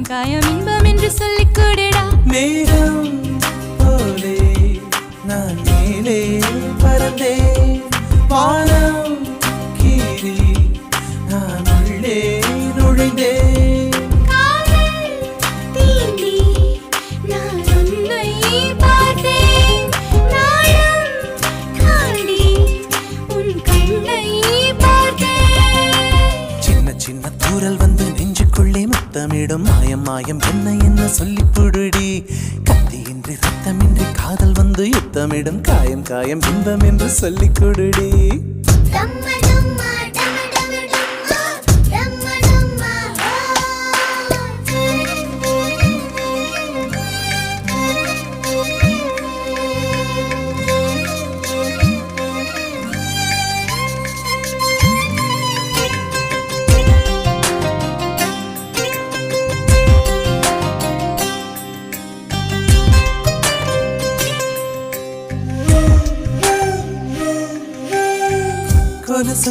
காயம் இன்பம் என்று சொல்லிக் கூடடா. மேகம் போலே நான் மேலே பறந்தேன், வானம் கீறி நான் உள்ளே நுழைந்தேன். காதல் தீண்டி நான் உன்னை பார்த்தேன், நாளும் காடி உன் கண்ணை பார்த்தேன். சின்ன சின்ன தூரல் வந்து நெஞ்சுக்குள்ளே முத்தமிடும், மாயம் மாயம் என்ன சொல்லி புடுடி. கத்தியின்றி ரத்தமின்றி காதல் வந்து யுத்தமிடும், காயம் காயம் இன்பம் என்று சொல்லி கொடுடி. டம்ம டம்மா டம டம டம்மா டம்ம டம்மா. கொலுசு